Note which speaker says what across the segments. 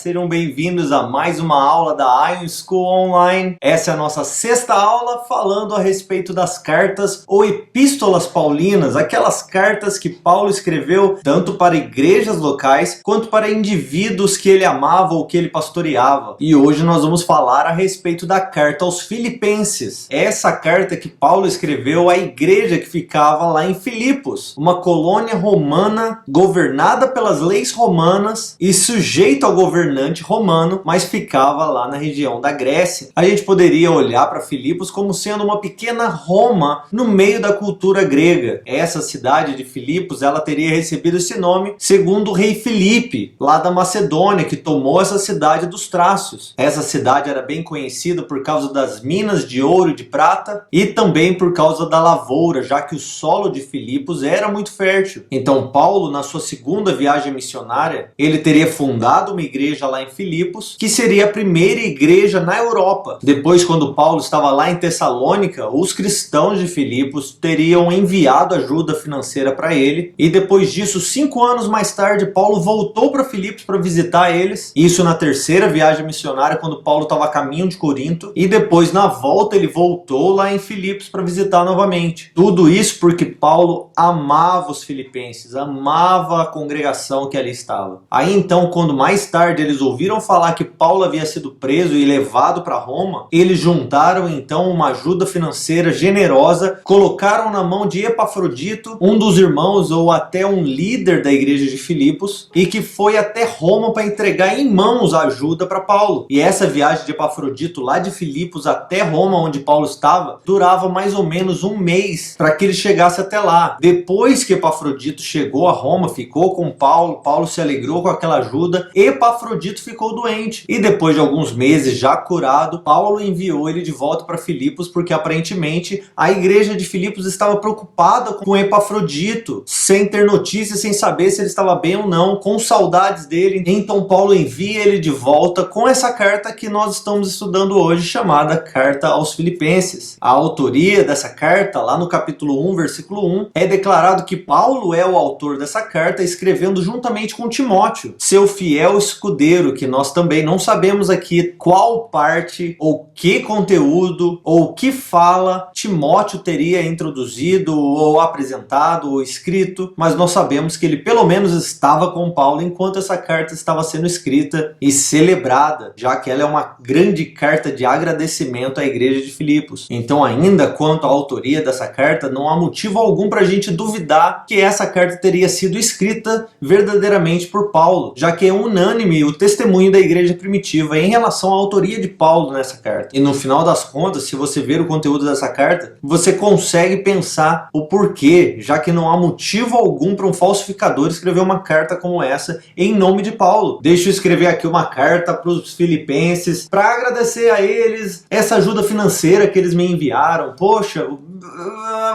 Speaker 1: sejam bem-vindos a mais uma aula da Ion School Online. Essa é a nossa sexta aula falando a respeito das cartas ou epístolas paulinas, aquelas cartas que Paulo escreveu tanto para igrejas locais quanto para indivíduos que ele amava ou que ele pastoreava. E hoje nós vamos falar a respeito da carta aos Filipenses. Essa carta que Paulo escreveu à igreja que ficava lá em Filipos, uma colônia romana governada pelas leis romanas e sujeito ao governante romano, mas ficava lá na região da Grécia. A gente poderia olhar para Filipos como sendo uma pequena Roma no meio da cultura grega. Essa cidade de Filipos, ela teria recebido esse nome segundo o rei Filipe, lá da Macedônia, que tomou essa cidade dos Trácios. Essa cidade era bem conhecida por causa das minas de ouro e de prata e também por causa da lavoura, já que o solo de Filipos era muito fértil. Então Paulo, na sua segunda viagem missionária, ele teria fundado uma igreja lá em Filipos, que seria a primeira igreja na Europa. Depois, quando Paulo estava lá em Tessalônica, os cristãos de Filipos teriam enviado ajuda financeira para ele, e depois disso, 5 anos mais tarde, Paulo voltou para Filipos para visitar eles, isso na terceira viagem missionária, quando Paulo estava a caminho de Corinto, e depois na volta ele voltou lá em Filipos para visitar novamente. Tudo isso porque Paulo amava os filipenses, amava a congregação que ali estava. Aí então, quando mais tarde eles ouviram falar que Paulo havia sido preso e levado para Roma, eles juntaram então uma ajuda financeira generosa, colocaram na mão de Epafrodito, um dos irmãos ou até um líder da igreja de Filipos, e que foi até Roma para entregar em mãos a ajuda para Paulo. E essa viagem de Epafrodito lá de Filipos até Roma, onde Paulo estava, durava mais ou menos um mês para que ele chegasse até lá. Depois que Epafrodito chegou a Roma, ficou com Paulo, Paulo se alegrou com aquela ajuda, Epafrodito ficou doente. E depois de alguns meses já curado, Paulo enviou ele de volta para Filipos, porque aparentemente a igreja de Filipos estava preocupada com Epafrodito, sem ter notícias, sem saber se ele estava bem ou não, com saudades dele. Então Paulo envia ele de volta com essa carta que nós estamos estudando hoje, chamada Carta aos Filipenses. A autoria dessa carta, lá no capítulo 1, versículo 1, é declarado que Paulo é o autor dessa carta, escrevendo juntamente com Timóteo, seu fiel escudeiro, que nós também não sabemos aqui qual parte, ou que conteúdo, ou que fala Timóteo teria introduzido, ou apresentado, ou escrito, mas nós sabemos que ele pelo menos estava com Paulo enquanto essa carta estava sendo escrita e celebrada, já que ela é uma grande carta de agradecimento à igreja de Filipos. Então, ainda quanto à autoria dessa carta, não há motivo algum para a gente duvidar que essa carta teria sido escrita verdadeiramente por Paulo, já que é unânime o testemunho da igreja primitiva em relação à autoria de Paulo nessa carta. E no final das contas, se você ver o conteúdo dessa carta, você consegue pensar o porquê, já que não há motivo algum para um falsificador escrever uma carta como essa em nome de Paulo. Deixa eu escrever aqui uma carta para os filipenses para agradecer a eles essa ajuda financeira que eles me enviaram. Poxa,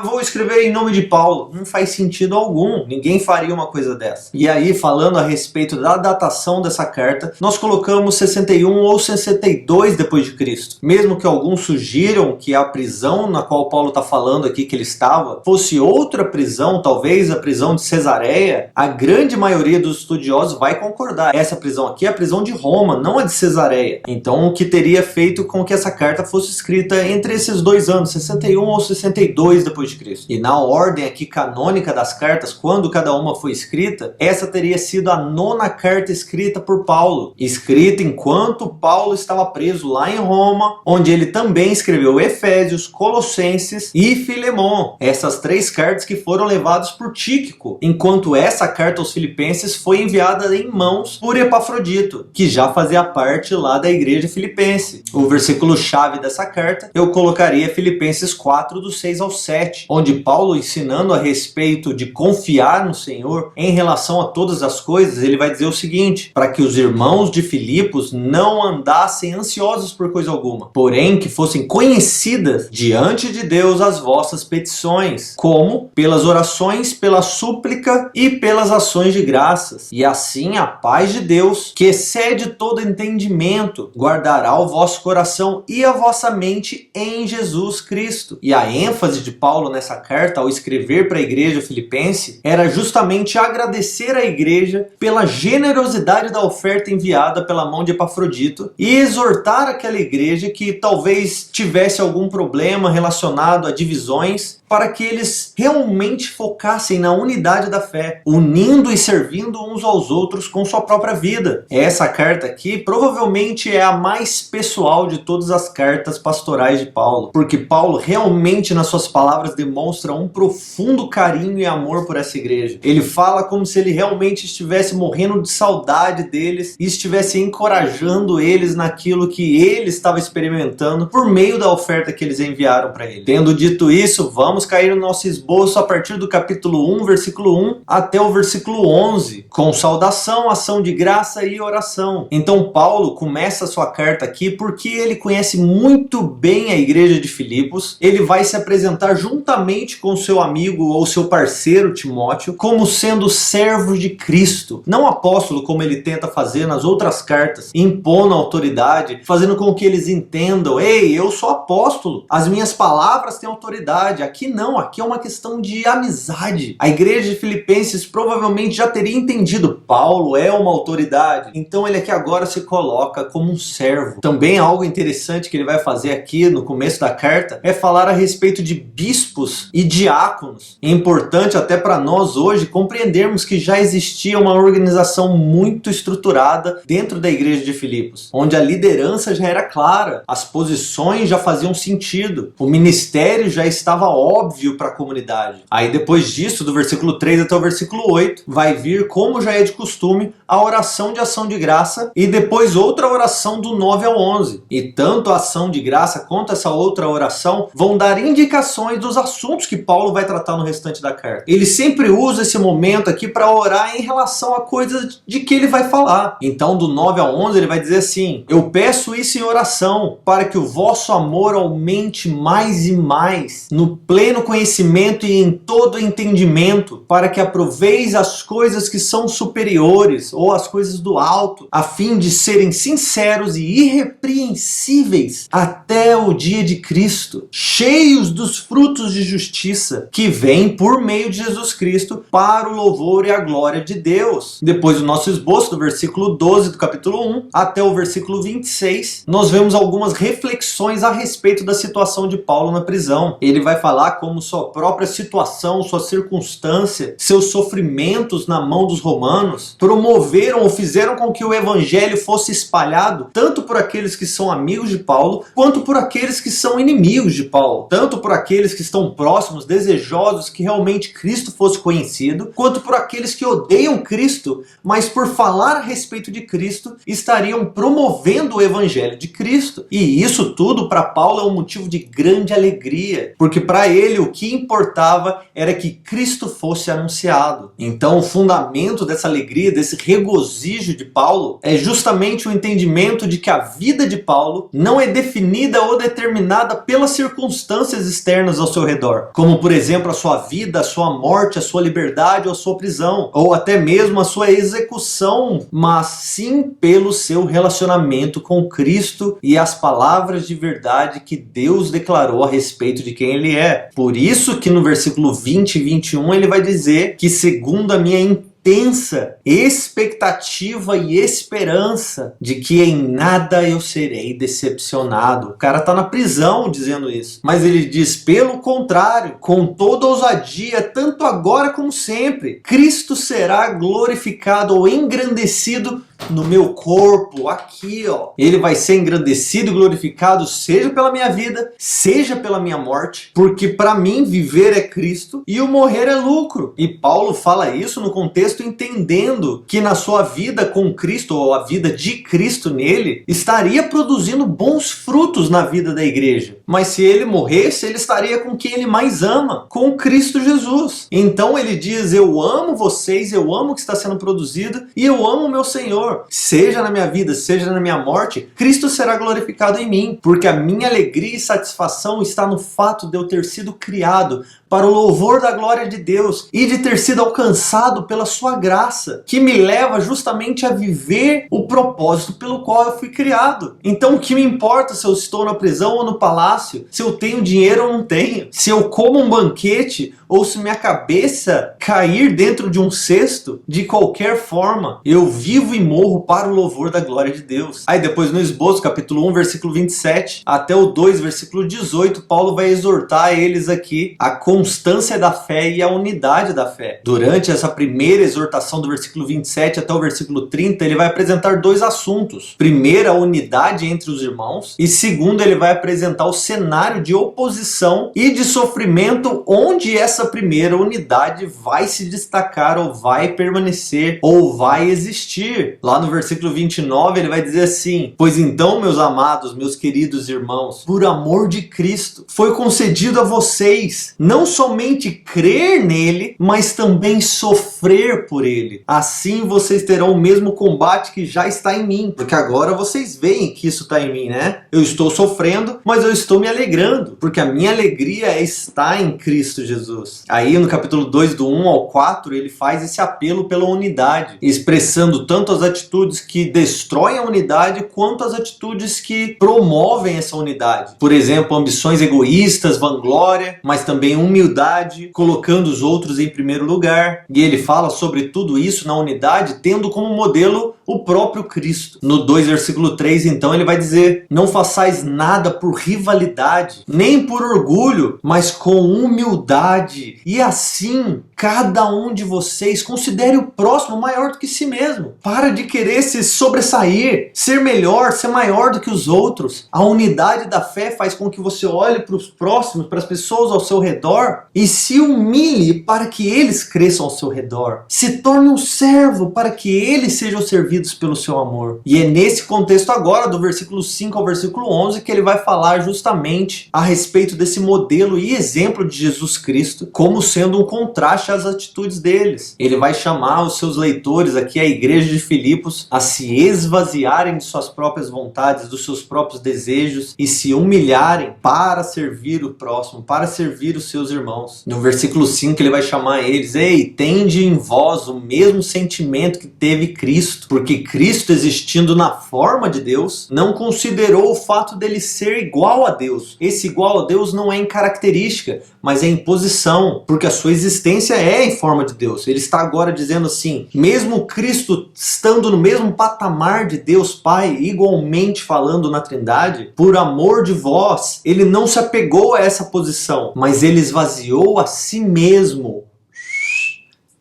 Speaker 1: vou escrever em nome de Paulo. Não faz sentido algum. Ninguém faria uma coisa dessa. E aí, falando a respeito da datação dessa carta, nós colocamos 61 ou 62 depois de Cristo. Mesmo que alguns sugiram que a prisão na qual Paulo está falando aqui que ele estava fosse outra prisão, talvez a prisão de Cesareia, a grande maioria dos estudiosos vai concordar. Essa prisão aqui é a prisão de Roma, não a de Cesareia. Então, o que teria feito com que essa carta fosse escrita entre esses dois anos, 61 ou 62 depois de Cristo. E na ordem aqui canônica das cartas, quando cada uma foi escrita, essa teria sido a 9ª carta escrita por Paulo, escrita enquanto Paulo estava preso lá em Roma, onde ele também escreveu Efésios, Colossenses e Filemon, essas 3 cartas que foram levadas por Tíquico, enquanto essa carta aos Filipenses foi enviada em mãos por Epafrodito, que já fazia parte lá da igreja filipense. O versículo chave dessa carta eu colocaria Filipenses 4, do 6 ao 7, onde Paulo, ensinando a respeito de confiar no Senhor em relação a todas as coisas, ele vai dizer o seguinte: para que os irmãos de Filipos não andassem ansiosos por coisa alguma, porém que fossem conhecidas diante de Deus as vossas petições, como pelas orações, pela súplica e pelas ações de graças. E assim a paz de Deus, que excede todo entendimento, guardará o vosso coração e a vossa mente em Jesus Cristo. E a ênfase ênfase de Paulo nessa carta, ao escrever para a igreja filipense, era justamente agradecer à igreja pela generosidade da oferta enviada pela mão de Epafrodito e exortar aquela igreja que talvez tivesse algum problema relacionado a divisões, para que eles realmente focassem na unidade da fé, unindo e servindo uns aos outros com sua própria vida. Essa carta aqui provavelmente é a mais pessoal de todas as cartas pastorais de Paulo, porque Paulo realmente nas suas palavras demonstra um profundo carinho e amor por essa igreja. Ele fala como se ele realmente estivesse morrendo de saudade deles e estivesse encorajando eles naquilo que ele estava experimentando por meio da oferta que eles enviaram para ele. Tendo dito isso, vamos cair no nosso esboço a partir do capítulo 1, versículo 1 até o versículo 11, com saudação, ação de graça e oração. Então Paulo começa a sua carta aqui porque ele conhece muito bem a igreja de Filipos. Ele vai se apresentar juntamente com seu amigo ou seu parceiro Timóteo como sendo servos de Cristo, não apóstolo como ele tenta fazer nas outras cartas, impondo autoridade, fazendo com que eles entendam: ei, eu sou apóstolo, as minhas palavras têm autoridade. Aqui não, aqui é uma questão de amizade. A igreja de Filipenses provavelmente já teria entendido: Paulo é uma autoridade, então ele aqui agora se coloca como um servo. Também algo interessante que ele vai fazer aqui no começo da carta é falar a respeito de bispos e diáconos. É importante até para nós hoje compreendermos que já existia uma organização muito estruturada dentro da igreja de Filipos, onde a liderança já era clara, as posições já faziam sentido, o ministério já estava óbvio para a comunidade. Aí depois disso, do versículo 3 até o versículo 8, vai vir, como já é de costume, a oração de ação de graça e depois outra oração do 9 ao 11. E tanto a ação de graça quanto essa outra oração vão dar indicações dos assuntos que Paulo vai tratar no restante da carta. Ele sempre usa esse momento aqui para orar em relação a coisas de que ele vai falar. Então do 9 ao 11 ele vai dizer assim: eu peço isso em oração, para que o vosso amor aumente mais e mais, no pleno conhecimento e em todo entendimento, para que aproveis as coisas que são superiores, ou as coisas do alto, a fim de serem sinceros e irrepreensíveis até o dia de Cristo, cheios dos frutos de justiça que vêm por meio de Jesus Cristo para o louvor e a glória de Deus. Depois do nosso esboço, do versículo 12 do capítulo 1 até o versículo 26, nós vemos algumas reflexões a respeito da situação de Paulo na prisão. Ele vai falar como sua própria situação, sua circunstância, seus sofrimentos na mão dos romanos promoveram ou fizeram com que o evangelho fosse espalhado tanto por aqueles que são amigos de Paulo, quanto por aqueles que são inimigos de Paulo, tanto por aqueles que estão próximos, desejosos que realmente Cristo fosse conhecido, quanto por aqueles que odeiam Cristo, mas por falar a respeito de Cristo, estariam promovendo o evangelho de Cristo. E isso tudo para Paulo é um motivo de grande alegria, porque para ele o que importava era que Cristo fosse anunciado. Então o fundamento dessa alegria, desse regozijo de Paulo, é justamente o entendimento de que a vida de Paulo não é definida ou determinada pelas circunstâncias externas ao seu redor, como por exemplo a sua vida, a sua morte, a sua liberdade ou a sua prisão, ou até mesmo a sua execução, mas sim pelo seu relacionamento com Cristo e as palavras de verdade que Deus declarou a respeito de quem ele é. Por isso que no versículo 20 e 21 ele vai dizer que, segundo a minha intensa expectativa e esperança de que em nada eu serei decepcionado. O cara tá na prisão dizendo isso, mas ele diz: pelo contrário, com toda ousadia, tanto agora como sempre, Cristo será glorificado ou engrandecido no meu corpo, aqui ó. Ele vai ser engrandecido e glorificado, seja pela minha vida, seja pela minha morte, porque para mim viver é Cristo e o morrer é lucro. E Paulo fala isso no contexto entendendo que na sua vida com Cristo, ou a vida de Cristo nele, estaria produzindo bons frutos na vida da igreja. Mas se ele morresse, ele estaria com quem ele mais ama, com Cristo Jesus. Então ele diz: eu amo vocês, eu amo o que está sendo produzido e eu amo o meu Senhor. Seja na minha vida, seja na minha morte, Cristo será glorificado em mim, porque a minha alegria e satisfação está no fato de eu ter sido criado para o louvor da glória de Deus e de ter sido alcançado pela sua graça, que me leva justamente a viver o propósito pelo qual eu fui criado. Então o que me importa se eu estou na prisão ou no palácio, se eu tenho dinheiro ou não tenho, se eu como um banquete ou se minha cabeça cair dentro de um cesto, de qualquer forma, eu vivo e morro para o louvor da glória de Deus. Aí depois no esboço, capítulo 1, versículo 27, até o 2, versículo 18, Paulo vai exortar eles aqui a constância da fé e a unidade da fé. Durante essa primeira exortação do versículo 27 até o versículo 30, ele vai apresentar dois assuntos. Primeiro, a unidade entre os irmãos, e segundo, ele vai apresentar o cenário de oposição e de sofrimento onde essa primeira unidade vai se destacar ou vai permanecer ou vai existir. Lá no versículo 29 ele vai dizer assim: pois então, meus amados, meus queridos irmãos, por amor de Cristo, foi concedido a vocês não somente crer nele, mas também sofrer por ele. Assim vocês terão o mesmo combate que já está em mim. Porque agora vocês veem que isso está em mim, né? Eu estou sofrendo, mas eu estou me alegrando, porque a minha alegria está em Cristo Jesus. Aí no capítulo 2, do 1 ao 4, ele faz esse apelo pela unidade, expressando tanto as atitudes que destroem a unidade, quanto as atitudes que promovem essa unidade. Por exemplo, ambições egoístas, vanglória, mas também humildade, colocando os outros em primeiro lugar. E ele fala sobre tudo isso na unidade, tendo como modelo o próprio Cristo. No 2, versículo 3, então, ele vai dizer: não façais nada por rivalidade, nem por orgulho, mas com humildade. E assim, cada um de vocês considere o próximo maior do que si mesmo. Para de querer se sobressair, ser melhor, ser maior do que os outros. A unidade da fé faz com que você olhe para os próximos, para as pessoas ao seu redor, e se humilhe para que eles cresçam ao seu redor. Se torne um servo para que eles sejam servidos pelo seu amor. E é nesse contexto agora, do versículo 5 ao versículo 11, que ele vai falar justamente a respeito desse modelo e exemplo de Jesus Cristo, como sendo um contraste às atitudes deles. Ele vai chamar os seus leitores aqui, a igreja de Filipos, a se esvaziarem de suas próprias vontades, dos seus próprios desejos e se humilharem para servir o próximo, para servir os seus irmãos. No versículo 5 ele vai chamar eles: ei, tende em vós o mesmo sentimento que teve Cristo, porque Cristo, existindo na forma de Deus, não considerou o fato dele ser igual a Deus. Esse igual a Deus não é em característica, mas é em posição, porque a sua existência é em forma de Deus. Ele está agora dizendo assim: mesmo Cristo estando no mesmo patamar de Deus Pai, igualmente falando na Trindade, por amor de vós, ele não se apegou a essa posição, mas ele esvaziou a si mesmo,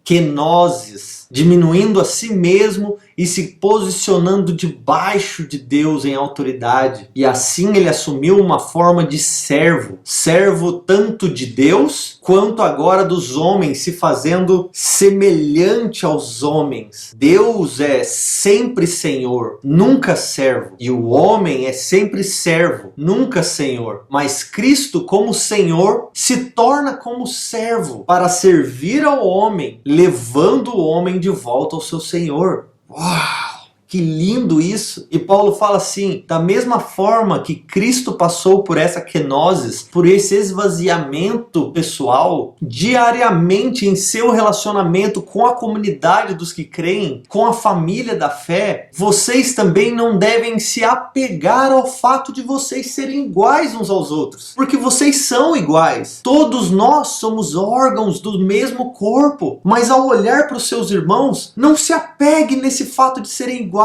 Speaker 1: kenosis, diminuindo a si mesmo e se posicionando debaixo de Deus em autoridade. E assim ele assumiu uma forma de servo. Servo tanto de Deus, quanto agora dos homens, se fazendo semelhante aos homens. Deus é sempre Senhor, nunca servo. E o homem é sempre servo, nunca Senhor. Mas Cristo, como Senhor, se torna como servo para servir ao homem, levando o homem de volta ao seu Senhor. Uau! Que lindo isso! E Paulo fala assim: da mesma forma que Cristo passou por essa kenosis, por esse esvaziamento pessoal, diariamente em seu relacionamento com a comunidade dos que creem, com a família da fé, vocês também não devem se apegar ao fato de vocês serem iguais uns aos outros, porque vocês são iguais. Todos nós somos órgãos do mesmo corpo, mas ao olhar para os seus irmãos, não se apegue nesse fato de serem iguais,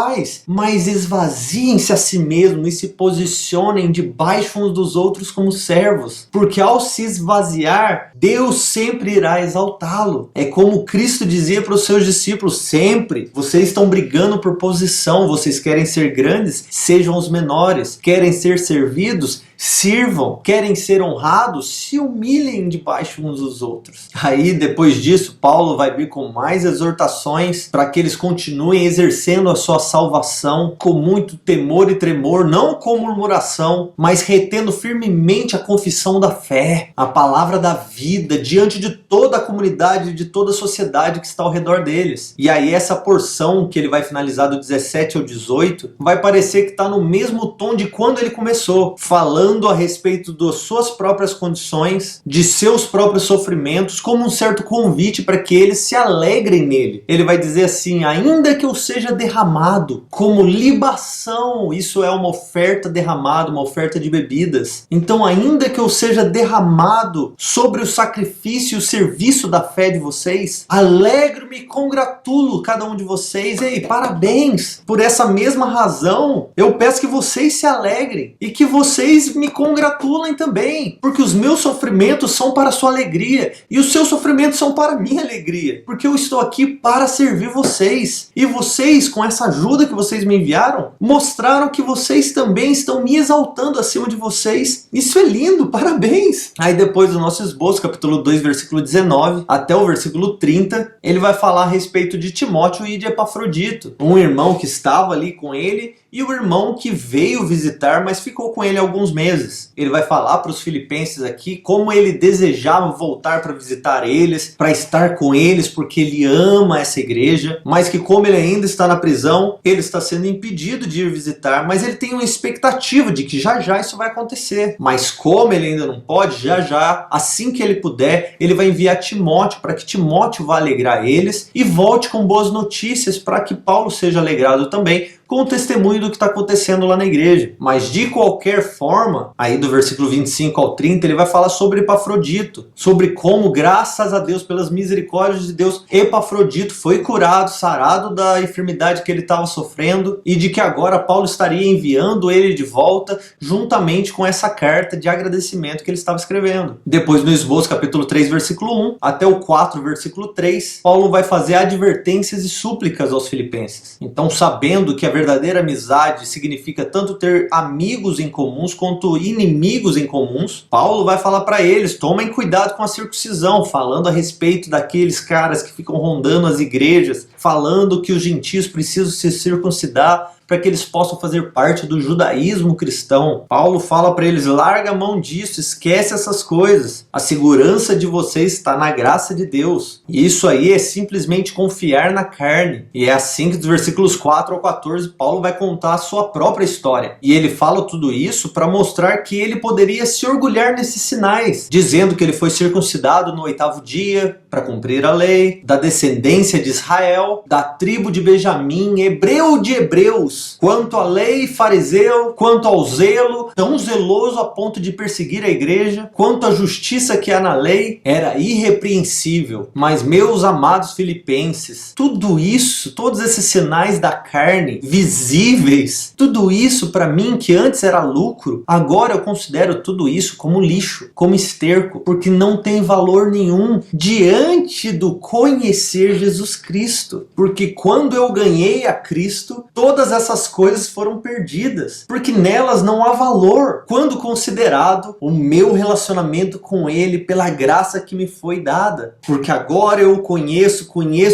Speaker 1: mas esvaziem-se a si mesmos e se posicionem debaixo uns dos outros como servos, porque ao se esvaziar, Deus sempre irá exaltá-lo. É como Cristo dizia para os seus discípulos sempre: vocês estão brigando por posição, vocês querem ser grandes, sejam os menores, querem ser servidos, sirvam, querem ser honrados, se humilhem debaixo uns dos outros. Aí depois disso, Paulo vai vir com mais exortações para que eles continuem exercendo a sua salvação com muito temor e tremor, não com murmuração, mas retendo firmemente a confissão da fé, a palavra da vida, diante de toda a comunidade, de toda a sociedade que está ao redor deles. E aí essa porção que ele vai finalizar do 17 ao 18 vai parecer que está no mesmo tom de quando ele começou, falando falando a respeito das suas próprias condições, de seus próprios sofrimentos, como um certo convite para que eles se alegrem nele. Ele vai dizer assim: ainda que eu seja derramado como libação, isso é uma oferta derramada, uma oferta de bebidas. Então, ainda que eu seja derramado sobre o sacrifício e o serviço da fé de vocês, alegro-me e congratulo cada um de vocês. Ei, parabéns! Por essa mesma razão, eu peço que vocês se alegrem e que vocês me congratulem também, porque os meus sofrimentos são para a sua alegria e os seus sofrimentos são para a minha alegria, porque eu estou aqui para servir vocês. E vocês, com essa ajuda que vocês me enviaram, mostraram que vocês também estão me exaltando acima de vocês. Isso é lindo, parabéns! Aí depois do nosso esboço, capítulo 2, versículo 19 até o versículo 30, ele vai falar a respeito de Timóteo e de Epafrodito, um irmão que estava ali com ele e o irmão que veio visitar, mas ficou com ele alguns meses. Ele vai falar para os filipenses aqui como ele desejava voltar para visitar eles, para estar com eles, porque ele ama essa igreja, mas que como ele ainda está na prisão, ele está sendo impedido de ir visitar, mas ele tem uma expectativa de que já já isso vai acontecer. Mas como ele ainda não pode, já já, assim que ele puder, ele vai enviar Timóteo para que Timóteo vá alegrar eles e volte com boas notícias para que Paulo seja alegrado também com o testemunho do que está acontecendo lá na igreja. Mas de qualquer forma, aí do versículo 25 ao 30, ele vai falar sobre Epafrodito, sobre como, graças a Deus, pelas misericórdias de Deus, Epafrodito foi curado, sarado da enfermidade que ele estava sofrendo, e de que agora Paulo estaria enviando ele de volta, juntamente com essa carta de agradecimento que ele estava escrevendo. Depois no esboço, capítulo 3, versículo 1, até o 4, versículo 3, Paulo vai fazer advertências e súplicas aos filipenses. Então, sabendo que a verdadeira amizade significa tanto ter amigos em comuns quanto inimigos em comuns, Paulo vai falar para eles: tomem cuidado com a circuncisão, falando a respeito daqueles caras que ficam rondando as igrejas, falando que os gentios precisam se circuncidar para que eles possam fazer parte do judaísmo cristão. Paulo fala para eles: larga a mão disso, esquece essas coisas. A segurança de vocês está na graça de Deus. E isso aí é simplesmente confiar na carne. E é assim que dos versículos 4 ao 14, Paulo vai contar a sua própria história. E ele fala tudo isso para mostrar que ele poderia se orgulhar nesses sinais, dizendo que ele foi circuncidado no 8º dia para cumprir a lei, da descendência de Israel, da tribo de Benjamim, hebreu de hebreus, quanto à lei, fariseu, quanto ao zelo, tão zeloso a ponto de perseguir a igreja, quanto à justiça que há na lei, era irrepreensível. Mas, meus amados filipenses, tudo isso, todos esses sinais da carne, visíveis, tudo isso para mim que antes era lucro, agora eu considero tudo isso como lixo, como esterco, porque não tem valor nenhum diante do conhecer Jesus Cristo. Porque quando eu ganhei a Cristo, todas essas coisas foram perdidas, porque nelas não há valor, quando considerado o meu relacionamento com Ele pela graça que me foi dada. Porque agora eu o conheço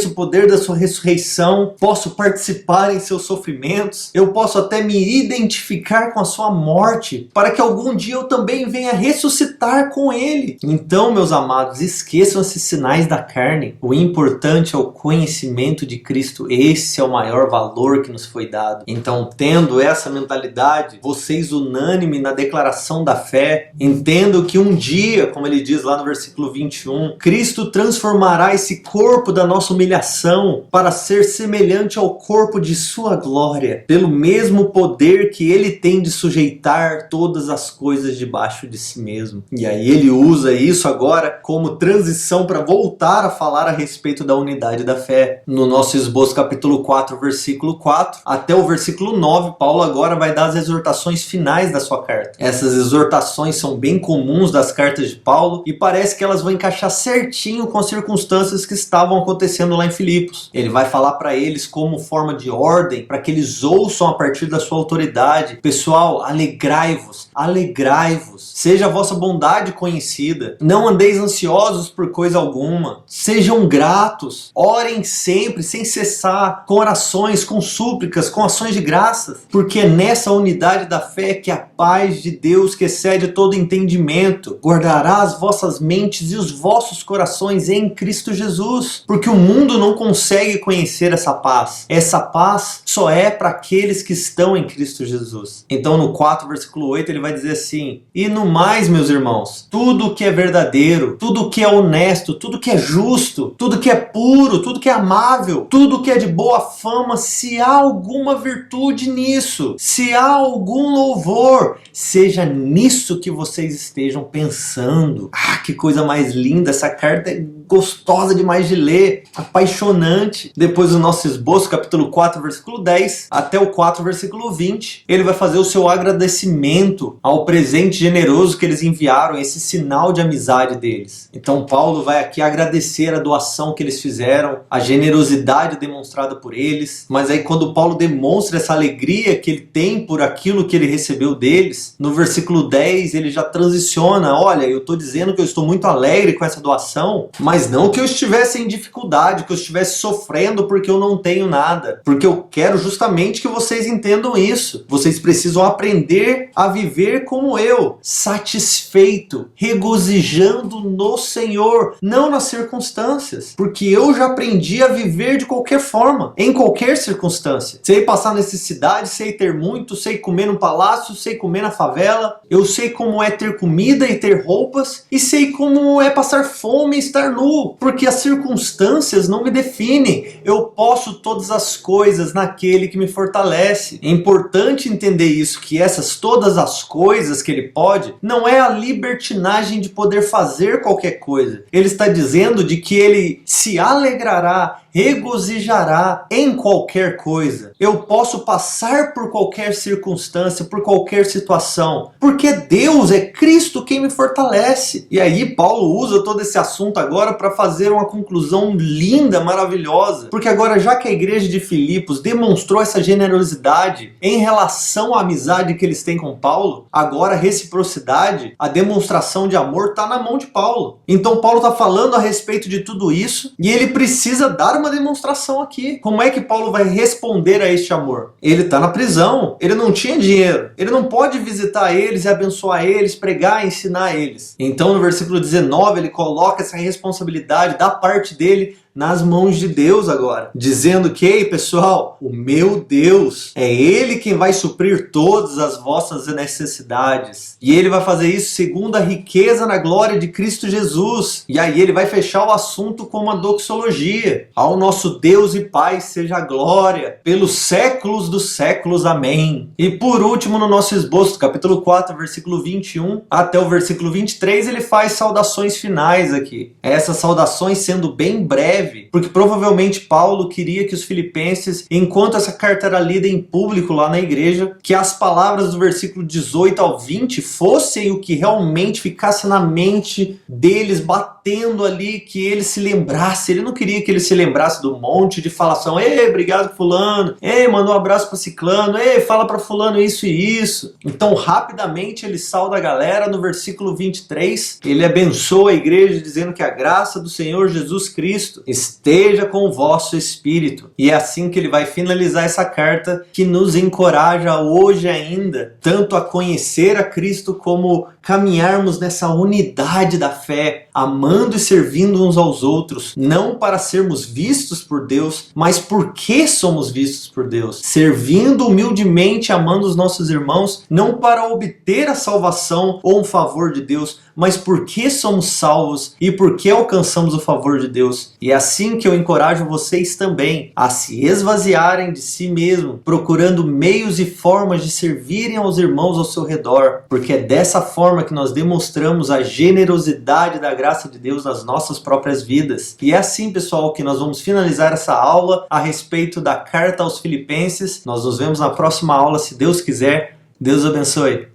Speaker 1: o poder da sua ressurreição, posso participar em seus sofrimentos, eu posso até me identificar com a sua morte, para que algum dia eu também venha ressuscitar com Ele. Então, meus amados, esqueçam esses sinais da carne. O importante é o conhecimento de Cristo. Esse é o maior valor que nos foi dado. Então, tendo essa mentalidade, vocês unânime na declaração da fé, entendam que um dia, como ele diz lá no versículo 21, Cristo transformará esse corpo da nossa humilhação para ser semelhante ao corpo de sua glória, pelo mesmo poder que ele tem de sujeitar todas as coisas debaixo de si mesmo. E aí ele usa isso agora como transição para voltar a falar a respeito da unidade da fé. No nosso esboço, capítulo 4, versículo 4, até o versículo 9, Paulo agora vai dar as exortações finais da sua carta. Essas exortações são bem comuns das cartas de Paulo e parece que elas vão encaixar certinho com as circunstâncias que estavam acontecendo lá em Filipos. Ele vai falar para eles como forma de ordem, para que eles ouçam a partir da sua autoridade. Pessoal, alegrai-vos, alegrai-vos. Seja a vossa bondade conhecida. Não andeis ansiosos por coisa alguma. Sejam gratos. Orem sempre, sem cessar, com orações, com súplicas, com ações de graças. Porque é nessa unidade da fé que a paz de Deus que excede todo entendimento guardará as vossas mentes e os vossos corações em Cristo Jesus. Porque o mundo não consegue conhecer essa paz. Essa paz só é para aqueles que estão em Cristo Jesus. Então no 4, versículo 8, ele vai dizer assim: e no mais, meus irmãos, tudo que é verdadeiro, tudo que é honesto, tudo que é justo, tudo que é puro, tudo que é amável, tudo que é de boa fama, se há alguma virtude nisso, se há algum louvor, seja nisso que vocês estejam pensando. Ah, que coisa mais linda! Essa carta é gostosa demais de ler, apaixonante. Depois do nosso esboço, capítulo 4, versículo 10, até o 4, versículo 20, ele vai fazer o seu agradecimento ao presente generoso que eles enviaram, esse sinal de amizade deles. Então Paulo vai aqui agradecer a doação que eles fizeram, a generosidade demonstrada por eles. Mas aí quando Paulo demonstra essa alegria que ele tem por aquilo que ele recebeu deles, no versículo 10 ele já transiciona: olha, eu estou dizendo que eu estou muito alegre com essa doação, mas não que eu estivesse em dificuldade, que eu estivesse sofrendo porque eu não tenho nada, porque eu quero justamente que vocês entendam isso. Vocês precisam aprender a viver como eu, satisfeito, regozijando no Senhor, não nas circunstâncias, porque eu já aprendi a viver de qualquer forma, em qualquer circunstância. Sei passar necessidade, sei ter muito, sei comer no palácio, sei comer na favela, eu sei como é ter comida e ter roupas, e sei como é passar fome e estar nu, porque as circunstâncias não me definem. Eu posso todas as coisas naquele que me fortalece. É importante entender isso, que essas todas as coisas que ele pode, não é a libertinagem de poder fazer qualquer coisa. Ele está dizendo de que ele se alegrará, regozijará em qualquer coisa. Eu posso passar por qualquer circunstância, por qualquer situação, porque Deus, é Cristo quem me fortalece. E aí Paulo usa todo esse assunto agora para fazer uma conclusão linda, maravilhosa, porque agora, já que a igreja de Filipos demonstrou essa generosidade em relação à amizade que eles têm com Paulo, agora a reciprocidade, a demonstração de amor está na mão de Paulo. Então Paulo está falando a respeito de tudo isso e ele precisa dar uma demonstração aqui. Como é que Paulo vai responder a este amor? Ele está na prisão, ele não tinha dinheiro, ele não pode visitar eles e abençoar eles, pregar e ensinar eles. Então no versículo 19 ele coloca essa responsabilidade da parte dele nas mãos de Deus agora, dizendo que: ei pessoal, o meu Deus, é Ele quem vai suprir todas as vossas necessidades, e Ele vai fazer isso segundo a riqueza na glória de Cristo Jesus. E aí ele vai fechar o assunto com uma doxologia: ao nosso Deus e Pai seja a glória pelos séculos dos séculos, amém. E por último, no nosso esboço, capítulo 4, versículo 21 até o versículo 23, ele faz saudações finais aqui. Essas saudações sendo bem breves, porque provavelmente Paulo queria que os filipenses, enquanto essa carta era lida em público lá na igreja, que as palavras do versículo 18 ao 20 fossem o que realmente ficasse na mente deles, batendo ali, que ele se lembrasse. Ele não queria que ele se lembrasse do monte de falação: ei, obrigado fulano, ei, manda um abraço para ciclano, ei, fala para fulano isso e isso. Então rapidamente ele sauda a galera. No versículo 23 ele abençoa a igreja dizendo que a graça do Senhor Jesus Cristo esteja com o vosso espírito. E é assim que ele vai finalizar essa carta, que nos encoraja hoje ainda, tanto a conhecer a Cristo, como caminharmos nessa unidade da fé, amando e servindo uns aos outros, não para sermos vistos por Deus, mas porque somos vistos por Deus, servindo humildemente, amando os nossos irmãos, não para obter a salvação ou um favor de Deus, mas porque somos salvos e porque alcançamos o favor de Deus. E é assim que eu encorajo vocês também a se esvaziarem de si mesmo, procurando meios e formas de servirem aos irmãos ao seu redor, porque é dessa forma que nós demonstramos a generosidade da graça de Deus nas nossas próprias vidas. E é assim, pessoal, que nós vamos finalizar essa aula a respeito da carta aos Filipenses. Nós nos vemos na próxima aula, se Deus quiser. Deus abençoe.